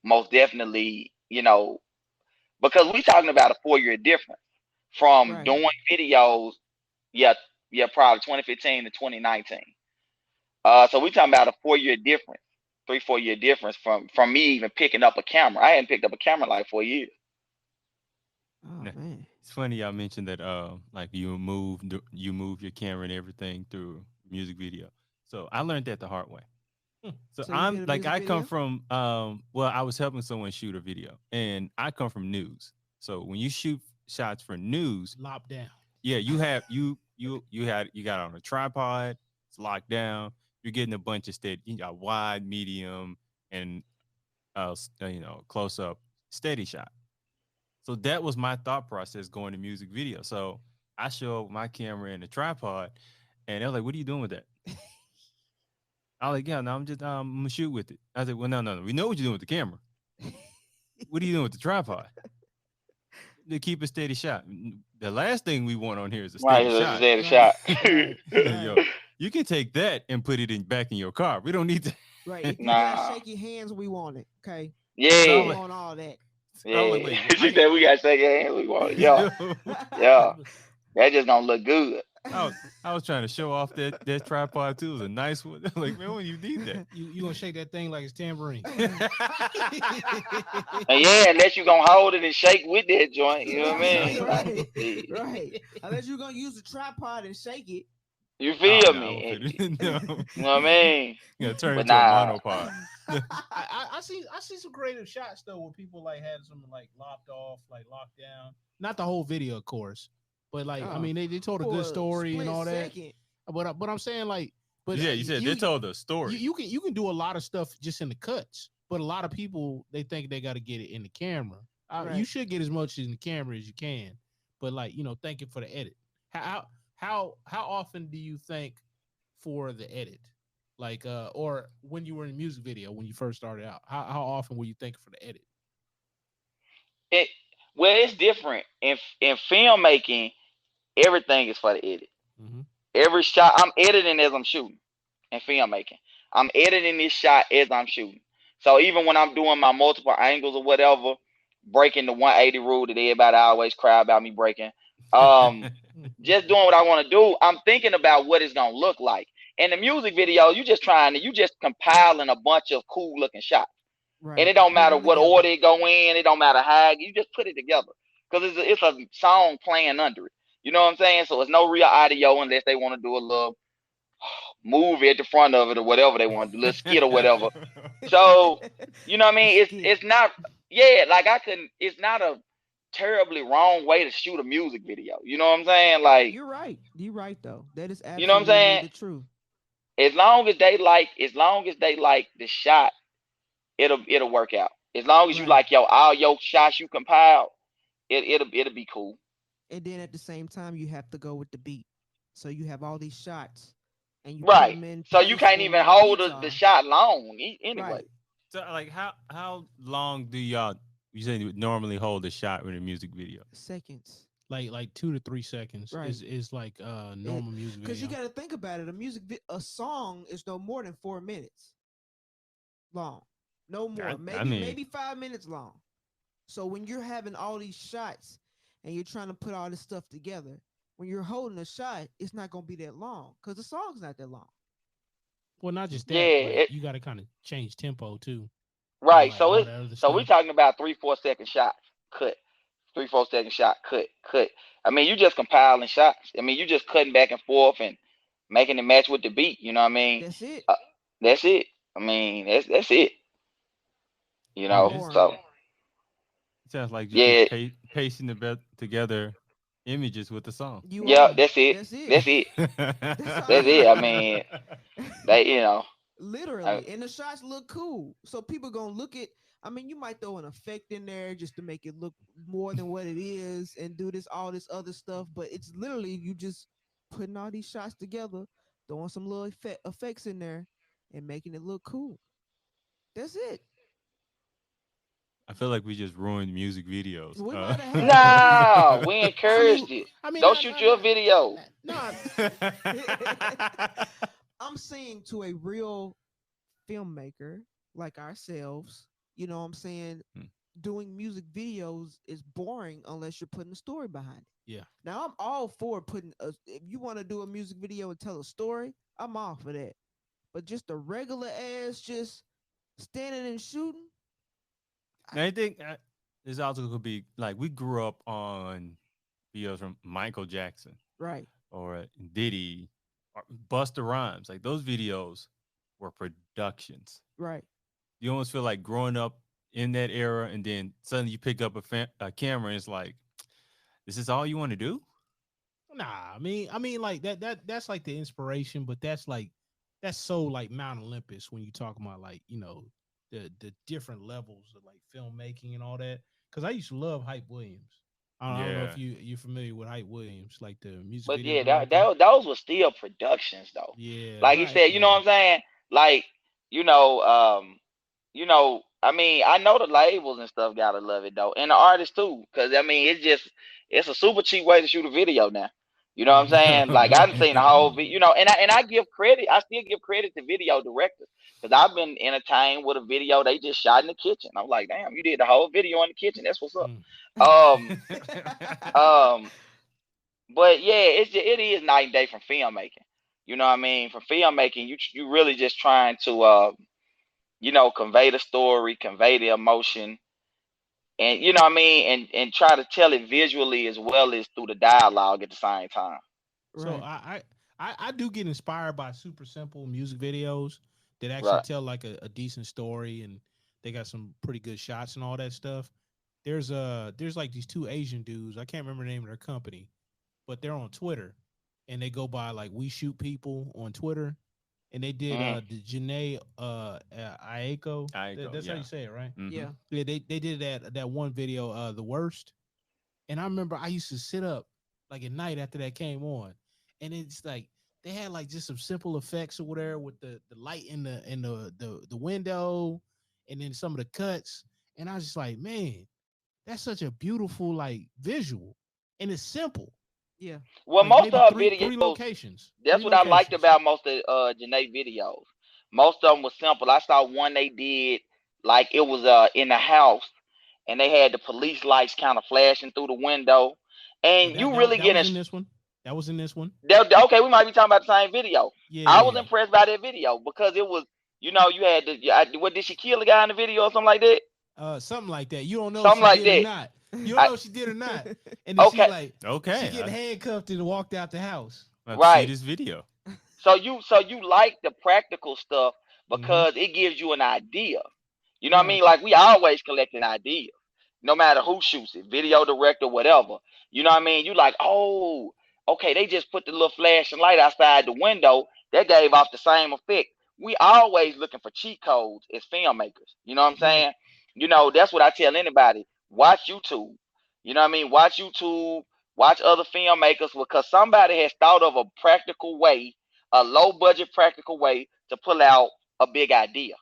Most definitely, because we talking about a 4-year difference from Right. doing videos, yeah, yeah, probably 2015 to 2019. So we talking about a 4-year difference, 3-4 year difference from me even picking up a camera. I hadn't picked up a camera in like 4 years. Oh Yeah. man. It's funny y'all mentioned that like you move your camera and everything through music video. So I learned that the hard way. So So you I'm did a like music I come video? from well, I was helping someone shoot a video and I come from news. So when you shoot shots for news, Lop down. yeah, you have you got it on a tripod, it's locked down. You're getting a bunch of steady, you got wide, medium, and close up steady shot. So that was my thought process going to music video. So I show up my camera and the tripod, and they're like, "What are you doing with that?" I was like, "Yeah, no, I'm gonna shoot with it." I said, "Well, no. We know what you're doing with the camera. What are you doing with the tripod? To keep a steady shot. The last thing we want on here is a Right, steady this is shot. a Right. shot. Right. Yo, Right. you can take that and put it in back in your car. We don't need to." Right. If you got Nah, shaky hands, we want it. Okay. So I'm We yeah, like, want all that. I'm like, yeah. wait, what? I She can. said we got to shake your hand. We want it. Yeah, yeah. That just don't look good. I was trying to show off that tripod too. It was a nice one. Like, man, when you need that. You gonna shake that thing like it's tambourine. And yeah, unless you gonna hold it and shake with that joint, you know what I Right. mean? Like, Right. yeah. Right. Unless you're gonna use the tripod and shake it. You Oh feel no, I won't me? fit it. No, You know what I mean? you gotta turn But into a nah, monopod. I see some creative shots though where people like had some like lopped off, like locked down. Not the whole video, of course, but like I Oh, mean they told a for good a story and split all that. second. But I'm saying like, but Yeah, you said they told the story. you can do a lot of stuff just in the cuts, but a lot of people they think they got to get it in the camera. You Right. should get as much in the camera as you can, but like thank you for the edit. How often do you think for the edit? Like or when you were in a music video when you first started out, how often were you thinking for the edit? it well, it's different in filmmaking. Everything is for the edit. Mm-hmm. Every shot I'm editing as I'm shooting in filmmaking. I'm editing this shot as I'm shooting. So even when I'm doing my multiple angles or whatever, breaking the 180 rule that everybody always cry about me breaking, just doing what I want to do, I'm thinking about what it's gonna look like. In the music video, you just compiling a bunch of cool looking shots. And Right. it don't Put matter them what together. order it go in. It don't matter how. You just put it together because it's a song playing under it. You know what I'm saying? So it's no real audio unless they want to do a little movie at the front of it or whatever they want to do, little skit or whatever. So you know what I A mean? skit. It's not. Yeah, like I can. It's not a terribly wrong way to shoot a music video. You know what I'm saying? Like You're right. You're right though. That is you know what I'm absolutely saying? the truth. As long as they like the shot, it'll work out. As long as you Right. like all your shots you compiled, it'll be cool. And then at the same time, you have to go with the beat. So you have all these shots, and you put Right. them in So you place can't for even where the hold beats the are. shot long anyway. Right. So like how long do y'all you say you would normally hold a shot in a music video? Seconds. Like 2 to 3 seconds Right. is like normal music Because you video. got to think about it. A song is no more than 4 minutes long. No more. I Maybe mean, 5 minutes long. So when you're having all these shots and you're trying to put all this stuff together, when you're holding a shot, it's not gonna be that long because the song's not that long. Well, not just Yeah, that, like you got to kind of change tempo too, and right. like all that other So we stuff. talking about 3 4 second shots, cut, 3 4 second shot, cut. I mean, you just compiling shots. I mean, you just cutting back and forth and making it match with the beat. You know what I mean? That's it. Uh, that's it. I mean, that's it. You Yeah, know. it's, Boring. So it sounds like you're just yeah, pasting together images with the song. You yeah, are. that's it. That's it. That's it. That's all That's you it. I are. mean, they, you know, I, Literally. And the shots look cool. So people gonna look at, I mean, you might throw an effect in there just to make it look more than what it is and do all this other stuff, but it's literally you just putting all these shots together, throwing some little effects in there and making it look cool. That's it. I feel like we just ruined music videos. We might have have, but we nah, we I encouraged mean, it. I mean, Don't shoot your video. no, I'm saying to a real filmmaker like ourselves, you know what I'm saying? Hmm. Doing music videos is boring unless you're putting a story behind it. yeah. Now I'm all for putting if you want to do a music video and tell a story, I'm all for that. But just a regular ass just standing and shooting, And I think this also could be like we grew up on videos from Michael Jackson right, or Diddy or Busta Rhymes. Like those videos were productions. right, You almost feel like growing up in that era, and then suddenly you pick up a camera, and it's like, this is all you want to do? Nah, I mean, like that's like the inspiration, but that's so like Mount Olympus when you talk about like the different levels of like filmmaking and all that. Because I used to love Hype Williams. I don't know if Yeah. you're familiar with Hype Williams, like the music But video yeah, director. those were still productions though. Yeah, Like you right. said, you know yeah. what I'm saying? Like, you know, I mean, I know the labels and stuff gotta love it though, and the artists too, because I mean, it's a super cheap way to shoot a video now. You know what I'm Hmm. saying? Like I've seen the whole video, and I give credit. I still give credit to video directors because I've been entertained with a video they just shot in the kitchen. I'm like, damn, you did the whole video in the kitchen. That's what's up. Um, um, but yeah, it is night and day from filmmaking. You know what I mean? From filmmaking, you really just trying to convey the story, convey the emotion, and you know what I mean, and try to tell it visually as well as through the dialogue at the same time. So Right. I do get inspired by super simple music videos that actually Right. tell like a decent story, and they got some pretty good shots and all that stuff. There's like these two Asian dudes. I can't remember the name of their company, but they're on Twitter, and they go by like We Shoot People on Twitter, and they did Mm. the Janae Aiko. Aiko, That's how yeah. you say it, right? Mhm. Yeah. Yeah, they did that one video, the worst. And I remember I used to sit up like at night after that came on, and it's like they had like just some simple effects or whatever with the light in the window, and then some of the cuts. And I was just like, man, that's such a beautiful like visual, and it's simple. Yeah. Well, Like most maybe of her three videos, locations, that's three what I liked locations. about most of Janae videos. Most of them was simple. I saw one they did like it was in the house, and they had the police lights kind of flashing through the window, Oh, and that you that really that get was in this one. That was in this one. okay. We might be talking about the same video. Yeah, I yeah, was yeah. impressed by that video because it was, you had what, did she kill the guy in the video or something like that? Something like that. You don't know if Something she like did or that. not. You don't I know if she did or not. And then Okay, she Okay. getting handcuffed and walked out the house. I have to see right. this video. So you like the practical stuff Mm-hmm. because it gives you an idea. You know what I Right. mean? Like we always collecting ideas, no matter who shoots it, video director, whatever. You know what I mean? You like, oh, okay, they just put the little flashing light outside the window. That gave off the same effect. We always looking for cheat codes as filmmakers. You know what I'm Right. saying? That's what I tell anybody. Watch YouTube. You know what I mean? Watch YouTube. Watch other filmmakers because somebody has thought of a practical way, a low budget practical way to pull out a big idea.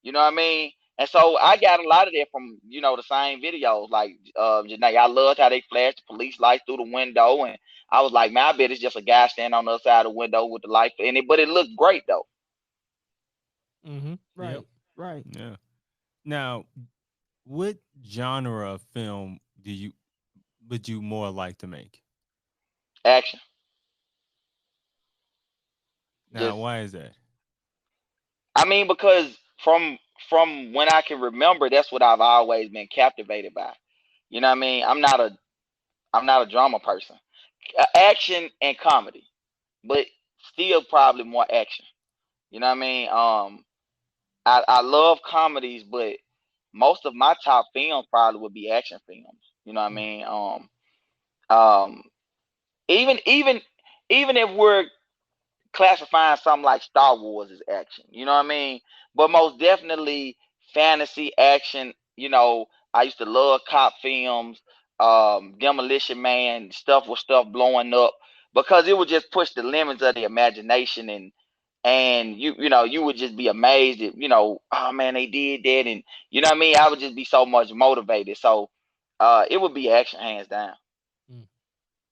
You know what I mean? And so I got a lot of that from the same videos. Like Janae, I loved how they flashed the police lights through the window, and I was like, man, I bet it's just a guy standing on the other side of the window with the light in it, but it looked great though. Mm-hmm. Yep. Right. Right. Yeah. Now, what genre of film would you more like to make? Action, Now, just why is that? I mean, because from when I can remember, that's what I've always been captivated by. You know what I mean? I'm not a drama person. Action and comedy, but still probably more action. You know what I mean? I love comedies, but most of my top films probably would be action films. You know what I Mm. mean? Um, even even if we're classifying something like Star Wars as action, you know what I mean? But most definitely fantasy action. I used to love cop films, Demolition Man, stuff with stuff blowing up because it would just push the limits of the imagination and you would just be amazed at oh man they did that and you know what I mean I would just be so much motivated so it would be action hands down. Mm.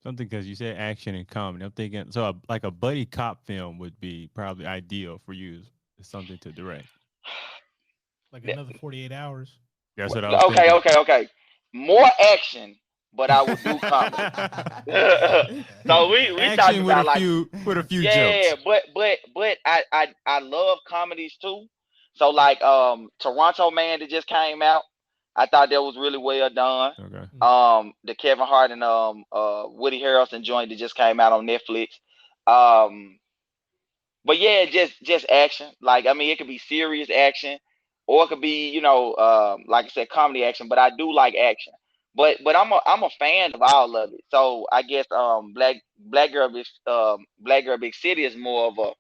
Something because you said action and comedy. I'm thinking so like a buddy cop film would be probably ideal for you as something to direct. Like another 48 hours. That's what I was Okay, thinking. okay, okay. More action, but I will do comedy. So we talked Action with about a like few yeah, jokes. but I love comedies too. So like Toronto Man that just came out, I thought that was really well done. Okay. Mm. The Kevin Hart and Woody Harrelson joint that just came out on Netflix. Um but yeah, just action. Like I mean, it could be serious action, or it could be like I said, comedy action. But I do like action. But I'm a fan of all of it. So I guess Black Girl Big City is more of a,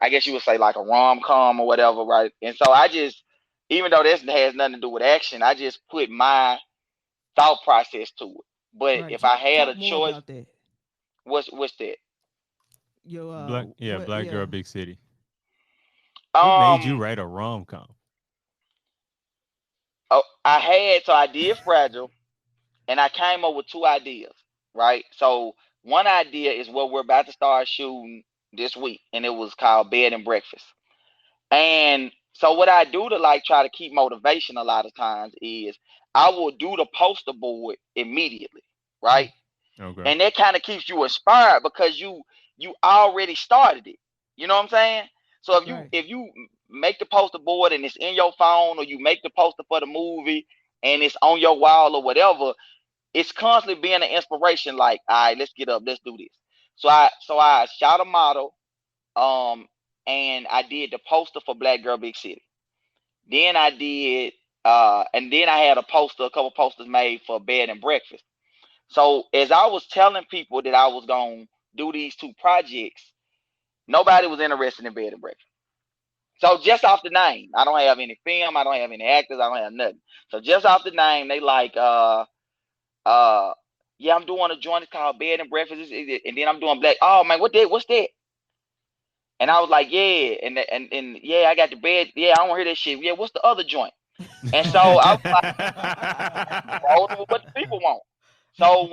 I guess you would say like a rom com or whatever, right? And so I just, even though this has nothing to do with action, I just put my thought process to it. But Right. if I Talk had talk a more choice, about that. what's that? Yo, Black what? Girl Yeah. Big City. What made you Um, write a rom com? oh, I did Fragile, and I came up with two ideas, right? So one idea is what we're about to start shooting this week, and it was called Bed and Breakfast. And so what I do to like try to keep motivation a lot of times is I will do the poster board immediately, Mm. right? Okay. And that kind of keeps you inspired because you already started it. You know what I'm saying? So if you Right. if you make the poster board and it's in your phone, or you make the poster for the movie and it's on your wall or whatever, it's constantly being an inspiration. Like, all right, let's get up, let's do this. So I shot a model, um, and I did the poster for Black Girl Big City. Then I did, and then I had a couple posters made for Bed and Breakfast. So as I was telling people that I was gonna do these two projects, nobody was interested in Bed and Breakfast. So just off the name, I don't have any film, I don't have any actors, I don't have nothing. So just off the name, they like, uh, yeah, I'm doing a joint called Bed and Breakfast, and then I'm doing Black. Oh man, what's that? And I was like, yeah, and yeah, I got the bed. Yeah, I don't hear that shit. Yeah, what's the other joint? And so I was like, rolling with what the people want. So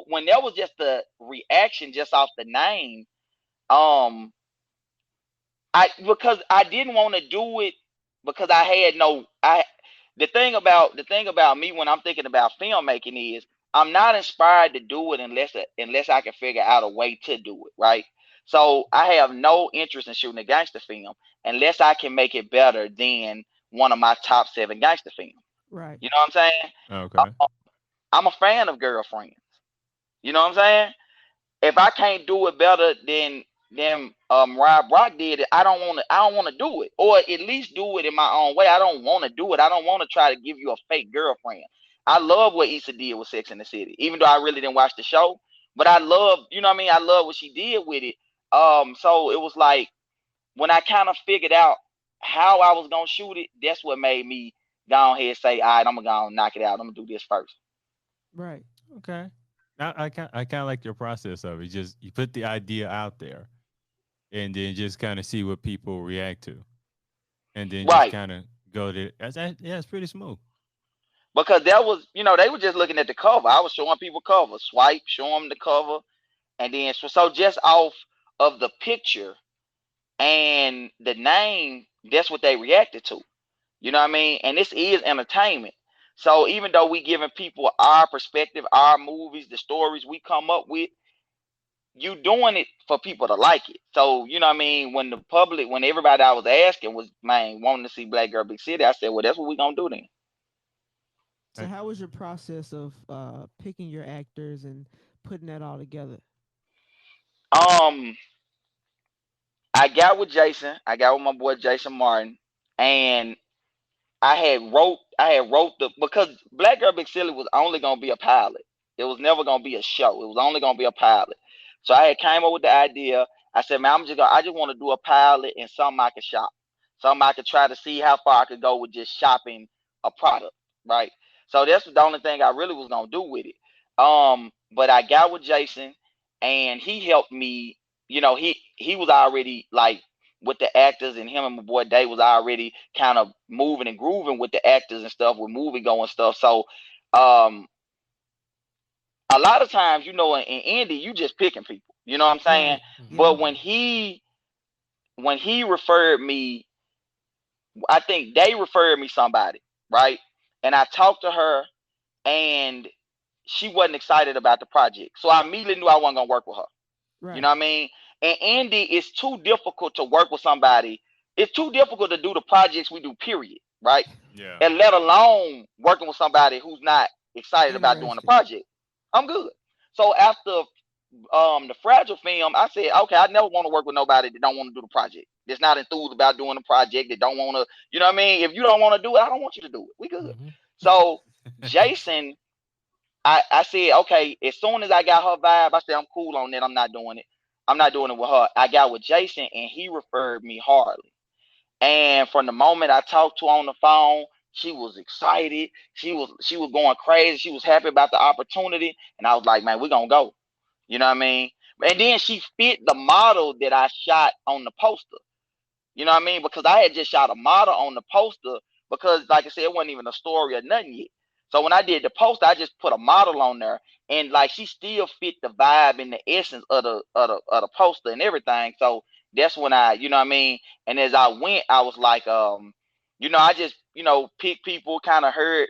when there was just the reaction just off the name, um, I because I didn't want to do it because I had no I the thing about me when I'm thinking about filmmaking is I'm not inspired to do it unless I can figure out a way to do it, right? So I have no interest in shooting a gangster film unless I can make it better than one of my top seven gangster films. Right. You know what I'm saying? Okay. I'm a fan of Girlfriends. You know what I'm saying? If I can't do it better than Rob Rock did it, I don't want to do it. Or at least do it in my own way. I don't want to do it. I don't want to try to give you a fake girlfriend. I love what Issa did with Sex in the City, even though I really didn't watch the show. But I love, you know what I mean? I love what she did with it. So it was like when I kind of figured out how I was gonna shoot it, that's what made me go ahead and say, all right, I'm gonna go and knock it out. I'm gonna do this first. Right. Okay. I kind of like your process of it. Just you put the idea out there, and then just kind of see what people react to, and then just Right. kind of go to. Yeah, it's pretty smooth. Because that was, they were just looking at the cover. I was showing people cover, swipe, show them the cover, and then so just off of the picture and the name, that's what they reacted to. You know what I mean? And this is entertainment. So even though we giving people our perspective, our movies, the stories we come up with, you doing it for people to like it. So, you know what I mean? When the public, when everybody I was asking was, man, wanting to see Black Girl Big City, I said, well, that's what we gonna do then. So how was your process of picking your actors and putting that all together? Um, I got with Jason. I got with my boy Jason Martin, and I had wrote the because Black Girl Big Silly was only gonna be a pilot. It was never gonna be a show. It was only gonna be a pilot. So I had came up with the idea. I said, man, I just want to do a pilot and something I could shop. Something I could try to see how far I could go with just shopping a product. Right. So that's the only thing I really was gonna do with it. But I got with Jason and he helped me, he was already like with the actors, and him and my boy Dave was already kind of moving and grooving with the actors and stuff, with movie going stuff. So um a lot of times, in Indy, you just picking people. You know what I'm saying? Right. But Yeah. when he referred me, I think they referred me somebody, right? And I talked to her and she wasn't excited about the project. So I immediately knew I wasn't gonna work with her. You know Right. what I mean? And Andy, it's too difficult to work with somebody. It's too difficult to do the projects we do, period. Right? Yeah. And let alone working with somebody who's not excited about doing the Interested. project. I'm good. So after the fragile film, I said, okay, I never want to work with nobody that don't want to do the project. That's not enthused about doing the project. That don't want to, you know what I mean? If you don't want to do it, I don't want you to do it. We good. Mm-hmm. So Jason, I said, okay, as soon as I got her vibe, I said, I'm cool on that. I'm not doing it. I'm not doing it with her. I got with Jason and he referred me hardly. And from the moment I talked to her on the phone, she was excited. She was going crazy. She was happy about the opportunity. And I was like, man, we're gonna go. You know what I mean? And then she fit the model that I shot on the poster. You know what I mean? Because I had just shot a model on the poster because, like I said, it wasn't even a story or nothing yet. So when I did the poster, I just put a model on there, and like she still fit the vibe and the essence of the poster and everything. So that's when you know what I mean. And as I went, I was like, I just picked people, kind of heard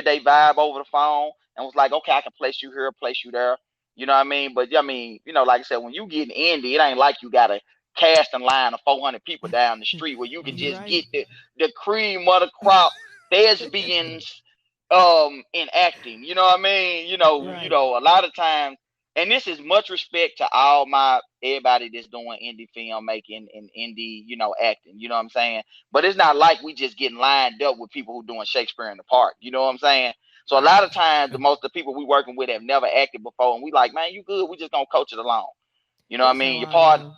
they vibe over the phone, and was like, okay, I can place you here, place you there. You know what I mean? But I mean, like I said, when you get in indie, it ain't like you gotta casting line of 400 people down the street where you can You're just right. get the cream of the crop thespians in acting. You know what I mean? Right. A lot of times, and this is much respect to all my everybody that's doing indie filmmaking and indie, acting. You know what I'm saying? But it's not like we just getting lined up with people who doing Shakespeare in the Park. You know what I'm saying? So a lot of times the people we working with have never acted before, and we like, man, you good? We just gonna coach it along. You know what I That's mean? how Your I part, am.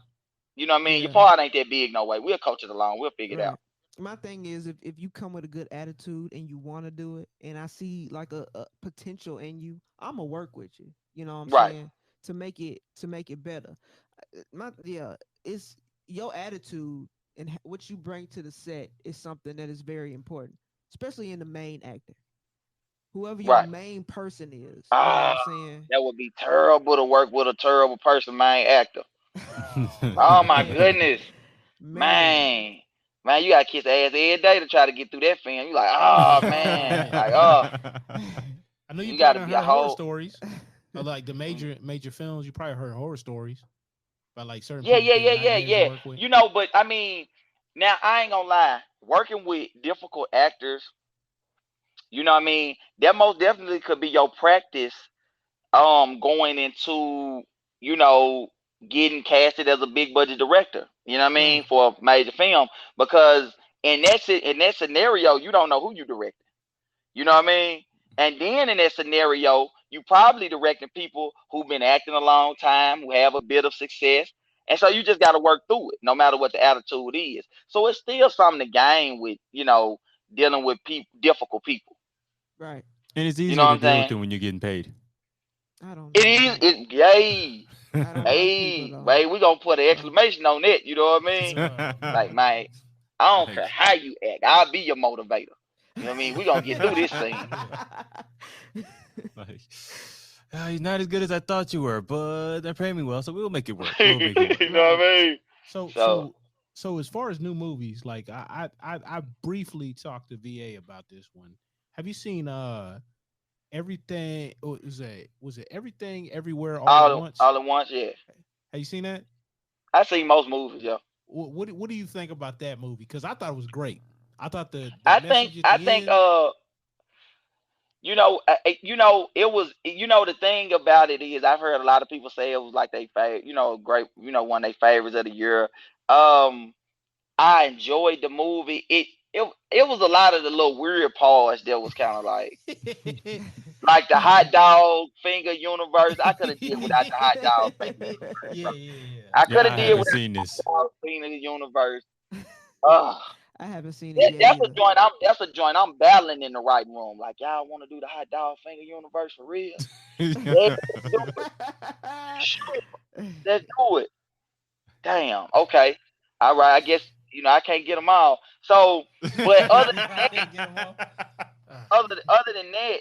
your Yeah. part ain't that big no way. We'll coach it along. We'll figure it Right. out. My thing is, if you come with a good attitude and you want to do it, and I see like a potential in you, I'ma work with you. You know what I'm Right. saying? To make it better. It's your attitude and what you bring to the set is something that is very important, especially in the main actor. Whoever your Right. main person is, you know what Ah, I'm saying? that would be terrible to work with a terrible person, main actor. Oh my goodness, Man. man, man, you gotta kiss ass every day to try to get through that film. You like, oh man, like, I know you you probably gotta done be a heard horror whole. stories, or like the major films. You probably heard horror stories about like certain Yeah, people yeah, getting yeah, yeah, nightmares to yeah. work with. But I mean, now I ain't gonna lie. Working with difficult actors, you know what I mean. That most definitely could be your practice going into you know getting casted as a big budget director, you know what I mean, Right. for a major film, because in that scenario you don't know who you directing, you know what I mean. And then in that scenario you probably directing people who've been acting a long time, who have a bit of success, and so you just got to work through it no matter what the attitude is. So it's still something to gain with dealing with difficult people, Right. And it's you know easier what to I'm deal with saying. them when you're getting paid. I don't It know. is it yay. I don't like people Hey, though. wait, we gonna put an So exclamation on that. You know what I mean? Like, man, I don't care Like, how you act. I'll be your motivator. You know what I mean? We gonna get through this thing. like, he's not as good as I thought you were, but they're paying me well, so we'll make it work. We'll make it work. You know what right. I mean? So So, so so as far as new movies, like I briefly talked to VA about this one. Have you seen everything? Or was it everything everywhere all at all once? all at once, yeah. Have you seen that? I see most movies, yo. What do you think about that movie? Because I thought it was great. I thought the I think message at I the think end. it was, the thing about it is I've heard a lot of people say it was like they favorite, great, one of their favorites of the year. I enjoyed the movie. It was a lot of the little weird parts that was kind of like the hot dog finger universe. I could have did without the hot dog finger universe, Yeah, bro. yeah, yeah. I Yeah, could have I did haven't without seen the this. hot dog finger universe. Ugh. I haven't seen it yet That's a either. joint. That's a joint. I'm battling in the writing room. Like, y'all want to do the hot dog finger universe for real? Yeah, let's do it. Shit, let's do it. Damn. Okay. All right. I guess I can't get them all. So, but I can't get 'em all. other than that,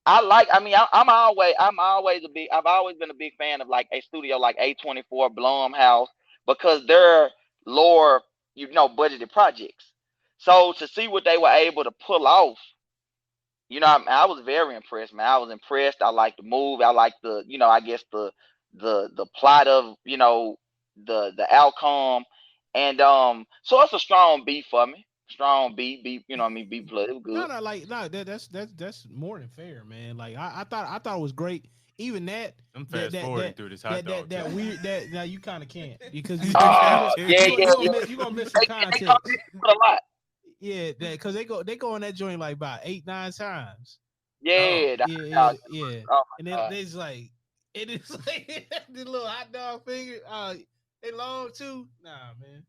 I like. I mean, I've always been a big fan of like a studio like A24, Blumhouse, because they're lower, budgeted projects. So to see what they were able to pull off, I was very impressed, man. I was impressed. I liked the movie. I liked I guess the plot of, the outcome, and so it's a strong B for me. Strong B, B plus. It was No, good. no, like no, that's more than fair, man. Like I thought it was great. Even I'm fast forwarding through this hot dog. that weird that now you kind of can't because Oh, yeah, you gonna miss some They context. come a lot. Yeah, that because they go on that joint like about 8-9 times. Yeah, Yeah. Oh And my then God. there's like it is like the little hot dog finger. They long too. Nah, man.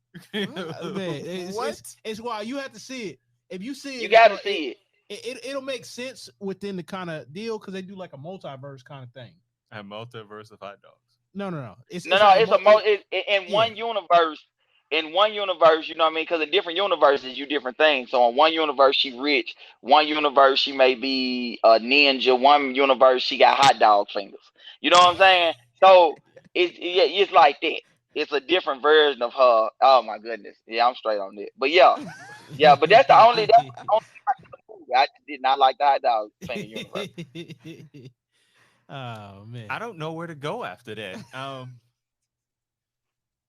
Man, it's wild. You have to see it. If you see it, You got to see it. it'll make sense within the kind of deal because they do like a multiverse kind of thing. A multiverse of hot dogs. No. It's No, like it's a in yeah. one universe. In one universe, you know what I mean? Because in different universes, you different things. So in one universe, she rich. One universe, she may be a ninja. One universe, she got hot dog fingers. You know what I'm saying? So it's like that. It's a different version of her. Oh my goodness. Yeah, I'm straight on it. But yeah. But that's the only movie. I just did not like the hot dog finger universe. Oh man. I don't know where to go after that.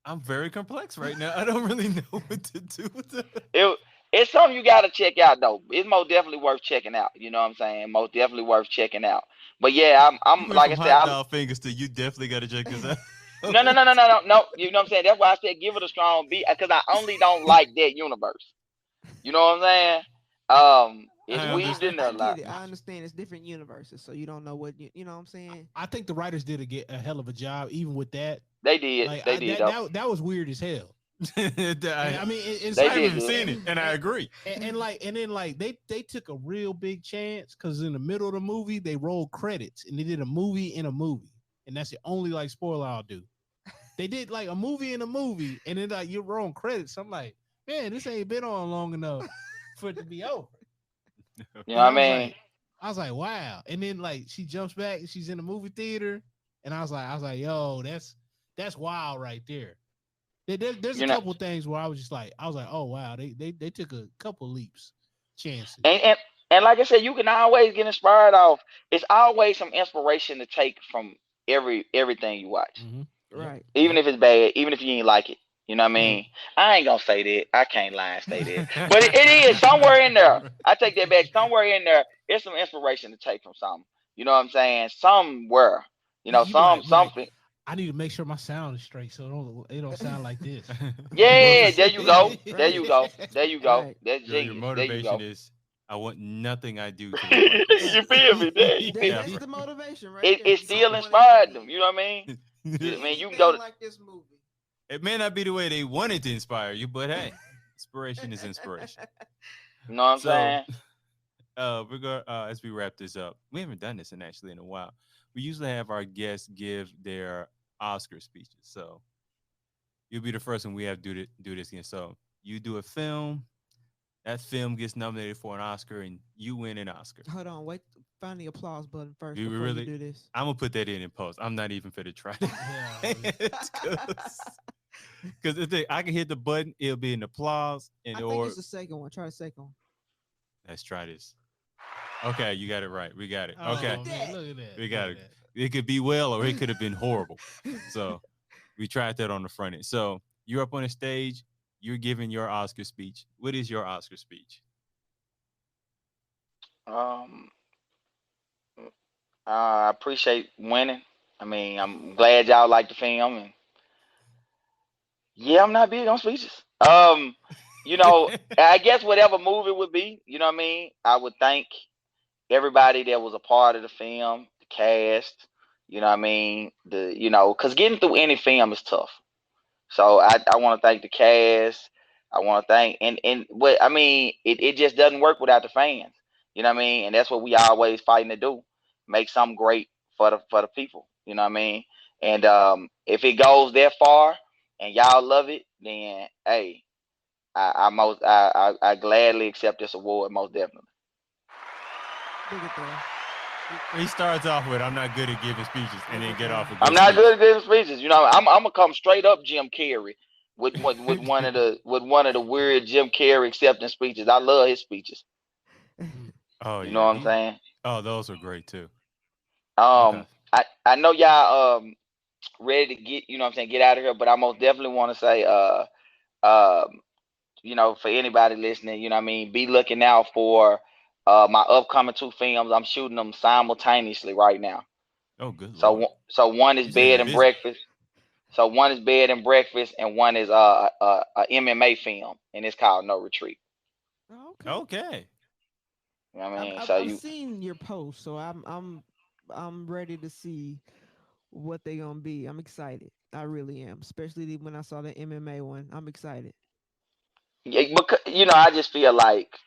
I'm very complex right now. I don't really know what to do with it. It's something you gotta check out though. It's most definitely worth checking out. You know what I'm saying? Most definitely worth checking out. But yeah, You I'm went like I from said, hot dog fingers to you definitely got to check this out. no. You know what I'm saying? That's why I said give it a strong B, because I only don't like that universe. You know what I'm saying? It's I weaved in there I a lot. get it. I understand it's different universes, so you don't know what you know what I'm saying. I think the writers did a hell of a job, even with that. They did. Like They did though. that was weird as hell. I mean, They I haven't did. seen it, and I agree. and then like they took a real big chance because in the middle of the movie they rolled credits and they did a movie in a movie, and that's the only like spoiler I'll do. They did like a movie in a movie, and then like you're rolling credits. I'm like, man, this ain't been on long enough for it to be over. You know what I mean? I was like, wow. And then like she jumps back and she's in the movie theater, and I was like, yo, that's wild right there. There's a couple things where I was like, oh wow, they took a couple leaps, chances. And like I said, you can always get inspired off. It's always some inspiration to take from everything you watch. Mm-hmm. Right. Even if it's bad, even if you ain't like it. You know what I mean? I ain't gonna say that. I can't lie and say that. But it is somewhere in there. I take that back. Somewhere in there, it's some inspiration to take from something. You know what I'm saying? Somewhere. Something. I need to make sure my sound is straight so it don't sound like this. Yeah, there you go. Right. There you go. There you go. Right. That's Your genius. motivation There you is I want nothing I do to look go. like this. You feel me? There you go. That's the motivation, right? It there. still You don't want inspired it to them. be You know what I mean? I mean, you can anything go to. like this movie. It may not be the way they wanted to inspire you, but hey, inspiration is inspiration. You know what I'm So, saying? we're going as we wrap this up. We haven't done this in a while. We usually have our guests give their Oscar speeches. So you'll be the first one we have do this again. So you do a film, that film gets nominated for an Oscar, and you win an Oscar. Hold on, wait. Find the applause button first You before really- you do this. I'm gonna put that in post. I'm not even finna try that. Because the thing, I can hit the button, it'll be an applause, and I think it's the second one. Try the second one. let's try this. Okay, you got it right. We got it. Oh, Okay, man, look at that. we got Look it. at It could be well, or it could have been horrible. So we tried that on the front end. So you're up on the stage. You're giving your Oscar speech. What is your Oscar speech? Um, I appreciate winning. I mean, I'm glad y'all like the film, and yeah, I'm not big on speeches. I guess whatever movie would be, you know what I mean. I would thank everybody that was a part of the film, the cast. You know what I mean. Because getting through any film is tough. So I want to thank the cast. I want to thank and what I mean, it just doesn't work without the fans. You know what I mean? And that's what we always fighting to do. Make something great for the people. You know what I mean? And if it goes that far and y'all love it, then hey, I gladly accept this award most definitely. Look at that. He starts off with, "I'm not good at giving speeches," and then get off. I'm not good at giving speeches. I'm gonna come straight up Jim Carrey with one of the weird Jim Carrey acceptance speeches. I love his speeches. Oh, you know what I'm saying? Oh, those are great too. Okay. I know y'all ready to get out of here, but I most definitely want to say for anybody listening, you know what I mean, be looking out for my upcoming 2 films. I'm shooting them simultaneously right now. Oh, good. So one is Bed and Breakfast. So one is Bed and Breakfast, and one is a MMA film, and it's called No Retreat. Okay. You know what I mean? I've seen your post, so I'm ready to see what they gonna be. I'm excited. I really am, especially when I saw the MMA one. I'm excited. Yeah, because I just feel like,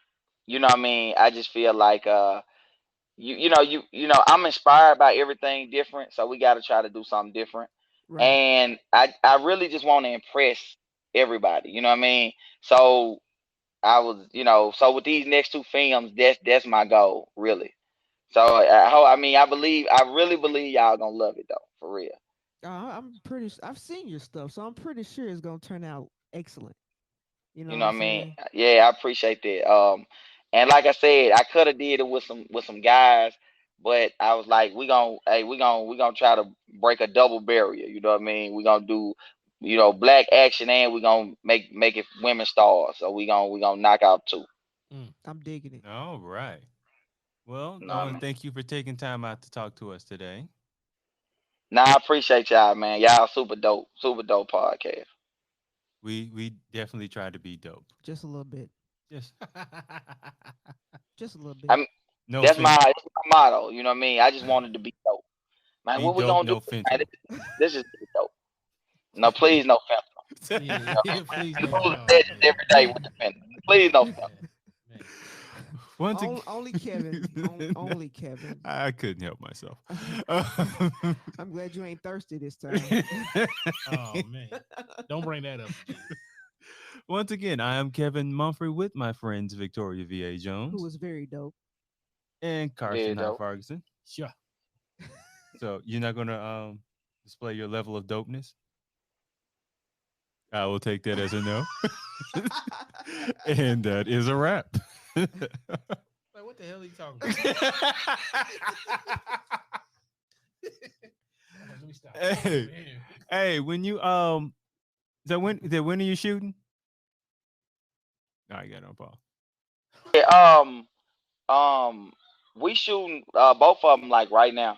what I mean. I just feel like I'm inspired by everything different, so we got to try to do something different. Right. And I really just want to impress everybody. You know what I mean? So I was, so with these next 2 films, that's my goal, really. So I really believe y'all gonna love it though, for real. I've seen your stuff, so I'm pretty sure it's gonna turn out excellent. You know You what know I'm what I mean? saying? Yeah, I appreciate that. And like I said, I could have did it with some guys, but I was like, we gonna try to break a double barrier. You know what I mean? We gonna do, black action, and we gonna make it women stars. So we gonna knock out 2. I'm digging it. All right. Well, I Nah, want to thank you for taking time out to talk to us today. Nah, I appreciate y'all, man. Y'all super dope podcast. We definitely try to be dope. Just a little bit. Just Just a little bit. That's my motto. You know what I mean? I just wanted to be dope, man. Be what we dope, gonna no do? Man, fentanyl. this is dope. No, please, no fentanyl. Yeah, please no. Legends every day with the fentanyl. Please, no fentanyl. Once again, Only Kevin. Only Kevin. I couldn't help myself. I'm glad you ain't thirsty this time. Oh man, don't bring that up. Once again, I am Kevin Mumphrey with my friends Victoria V.A. Jones, who was very dope, and Carson dope. Ferguson. Sure. So you're not gonna display your level of dopeness? I will take that as a no. And that is a wrap. Like, what the hell are you talking about? Let me stop. Hey, when you when are you shooting? No, I got no Paul. Yeah, we shooting both of them like right now.